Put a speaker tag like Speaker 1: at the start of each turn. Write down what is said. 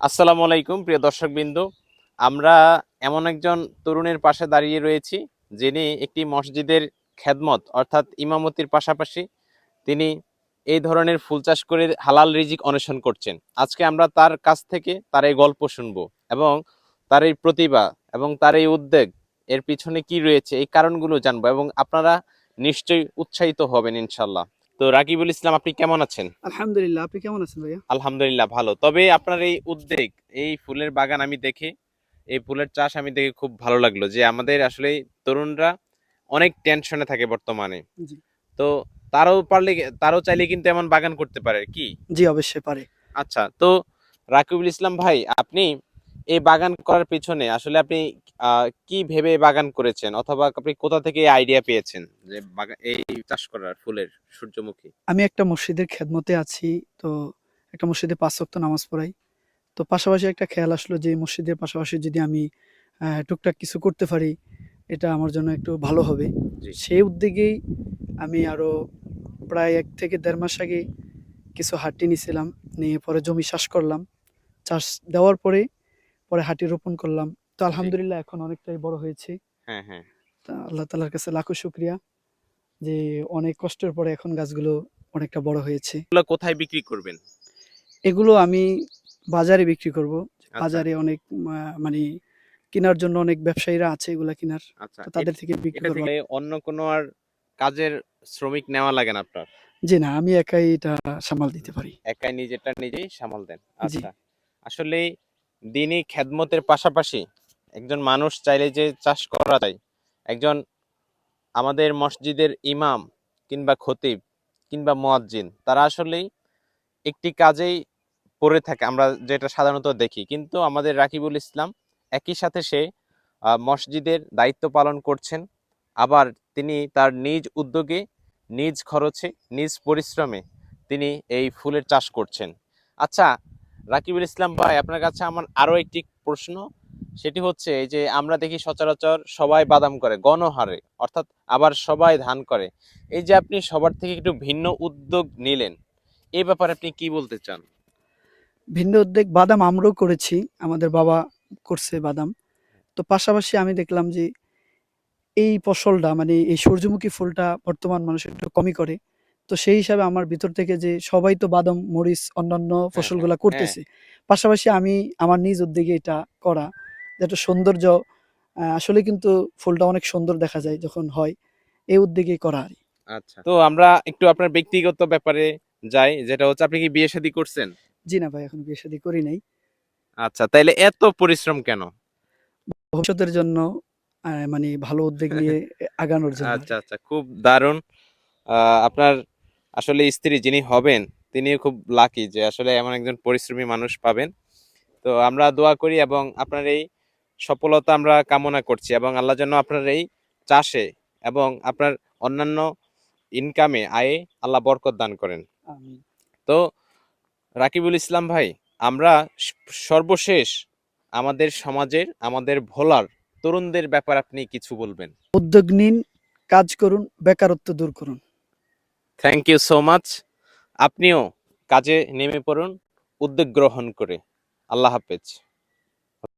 Speaker 1: আসসালামু আলাইকুম প্রিয় দর্শকবৃন্দ। আমরা এমন একজন তরুণের পাশে দাঁড়িয়ে রয়েছি যিনি একটি মসজিদের খেদমত অর্থাৎ ইমামতির পাশাপাশি তিনি এই ধরনের ফুল চাষ করে হালাল রিজিক অন্বেষণ করছেন। আজকে আমরা তার কাছ থেকে তার এই গল্প শুনবো এবং তার এই প্রতিভা এবং তার এই উদ্যোগ এর পিছনে কি রয়েছে এই কারণগুলো জানবো এবং আপনারা নিশ্চয়ই উৎসাহিত হবেন ইনশাল্লাহ। তো রাকিবুল ইসলাম, আপনি কেমন আছেন?
Speaker 2: আলহামদুলিল্লাহ। আপনি কেমন আছেন ভাইয়া?
Speaker 1: আলহামদুলিল্লাহ ভালো। তবে আপনার এই উদ্যোগ, এই ফুলের বাগান আমি দেখে, এই ফুলের চাষ আমি দেখে খুব ভালো লাগলো যে আমাদের আসলে তরুণরা অনেক টেনশনে থাকে বর্তমানে।
Speaker 2: জি।
Speaker 1: তো তারাও পারলে, তারাও চাইলে কিন্তু এমন বাগান করতে পারে কি?
Speaker 2: জি, অবশ্যই পারে।
Speaker 1: আচ্ছা, তো রাকিবুল ইসলাম ভাই, আপনি এই বাগান করার পিছনে আসলে আপনি কি ভেবে বাগান করেছেন, অথবা আপনি কোথা থেকে এই আইডিয়া পেয়েছেন যে বাগান এই চাষ করার ফুলের, সূর্যমুখী?
Speaker 2: আমি একটা মসজিদের খেদমতে আছি। তো একটা মসজিদে ৫ ওয়াক্ত নামাজ পড়াই। তো পাশাপাশি একটা খেয়াল আসলো যে মসজিদের পাশাপাশি যদি আমি টুকটাক কিছু করতে পারি, এটা আমার জন্য একটু ভালো হবে।
Speaker 1: জি।
Speaker 2: সেই উদ্যোগেই আমি আরো প্রায় ১ থেকে ১.৫ মাস আগে কিছু হাঁটি নিছিলাম। নিয়ে পরে জমি চাষ করলাম। চাষ দেওয়ার পরে হাঁটি রোপণ করলাম। তো
Speaker 1: জি।
Speaker 2: আলহামদুলিল্লাহ এখন অনেকটাই বড় হয়েছে।
Speaker 1: হ্যাঁ, হ্যাঁ।
Speaker 2: তা আল্লাহ তাআলার কাছে লাখো শুকরিয়া যে অনেক কষ্টের পরে এখন গাছগুলো অনেকটা বড় হয়েছে।
Speaker 1: এগুলো কোথায় বিক্রি করবেন?
Speaker 2: এগুলো আমি বাজারে বিক্রি করব।
Speaker 1: আচ্ছা।
Speaker 2: বাজারে অনেক মানে কেনার জন্য অনেক ব্যবসায়ীরা আছে এগুলা কিনার।
Speaker 1: আচ্ছা,
Speaker 2: তো তাদের থেকে বিক্রি
Speaker 1: এটা
Speaker 2: করব।
Speaker 1: থেকে অন্য কোনো আর কাজের শ্রমিক নেওয়া লাগে না আপনার?
Speaker 2: জি না, আমি একাই এটা সামাল দিতে পারি।
Speaker 1: একাই নিজেরটা নিজেই সামাল দেন।
Speaker 2: জি,
Speaker 1: আচ্ছা। আসলে দিনই খেদমতের পাশাপাশি একজন মানুষ চাইলে যে চাষ করা যায়। একজন আমাদের মসজিদের ইমাম কিংবা খতিব কিংবা মুয়াজ্জিন তারা আসলেই একটি কাজেই পড়ে থাকে, আমরা যেটা সাধারণত দেখি। কিন্তু আমাদের রাকিবুল ইসলাম একই সাথে সে মসজিদের দায়িত্ব পালন করছেন। আবার তিনি তার নিজ উদ্যোগে, নিজ খরচে, নিজ পরিশ্রমে তিনি এই ফুলের চাষ করছেন। আচ্ছা রাকিবুল ইসলাম ভাই, আপনার কাছে আমার আরো একটি প্রশ্ন। সেটি হচ্ছে এই যে আমরা দেখি সচরাচর সবাই বাদাম করে গণহারে, অর্থাৎ আবার সবাই ধান করে। এই যে আপনি সবার থেকে একটু ভিন্ন উদ্যোগ নিলেন, এই ব্যাপারে আপনি কি বলতে চান?
Speaker 2: ভিন্ন উদ্যোগ বাদাম আমরাও করেছি। আমাদের বাবা করছে বাদাম। তো পাশাপাশি আমি দেখলাম যে এই ফসলটা মানে এই সূর্যমুখী ফুলটা বর্তমান মানুষ একটু কমই করে। তো সেই হিসাবে আমার ভিতর থেকে যে সবাই তো বাদাম, মরিচ অন্যান্য
Speaker 1: হ্যাঁ, হ্যাঁ,
Speaker 2: ফসলগুলা
Speaker 1: হ্যাঁ।
Speaker 2: করতেছে। পাশাপাশি আমি আমার নিজ উদ্যোগে এটা করা। যে একটা সৌন্দর্য আসলে কিন্তু ফুলটা অনেক সুন্দর দেখা যায় যখন হয়। এই উদ্যোগেই করা আরকি।
Speaker 1: আচ্ছা, তো আমরা একটু আপনার ব্যক্তিগত ব্যাপারে যাই, যেটা হচ্ছে আপনি কি বিয়ে শাদী করছেন?
Speaker 2: জি না ভাই, এখন বিয়ে-শাদী করি নাই।
Speaker 1: আচ্ছা, তাইলে এত পরিশ্রম কেন?
Speaker 2: ভবিষ্যতের জন্য মানে ভালো উদ্যোগ নিয়ে আগানোর জন্য
Speaker 1: আচ্ছা,
Speaker 2: আরকি।
Speaker 1: আচ্ছা, খুব দারুণ। আপনার আসলে স্ত্রী যিনি হবেন তিনিও খুব লাকি যে আসলে এমন একজন পরিশ্রমী মানুষ পাবেন। তো আমরা দোয়া করি এবং আপনার এই সফলতা আমরা কামনা করছি, এবং আল্লাহ যেন আপনার এই চাষে এবং আপনার অন্যান্য ইনকামে, আয়ে আল্লাহ বরকত দান করেন।
Speaker 2: আমিন।
Speaker 1: তো রাকিবুল ইসলাম ভাই, আমরা সর্বশেষ আমাদের সমাজের, আমাদের ভোলার তরুণদের ব্যাপার আপনি কিছু বলবেন?
Speaker 2: উদ্যোগ নিন, কাজ করুন, বেকারত্ব দূর করুন।
Speaker 1: Thank you so much. আপনিও কাজে নেমে পড়ুন উদ্যোগ গ্রহণ করে। আল্লাহ হাফেজ।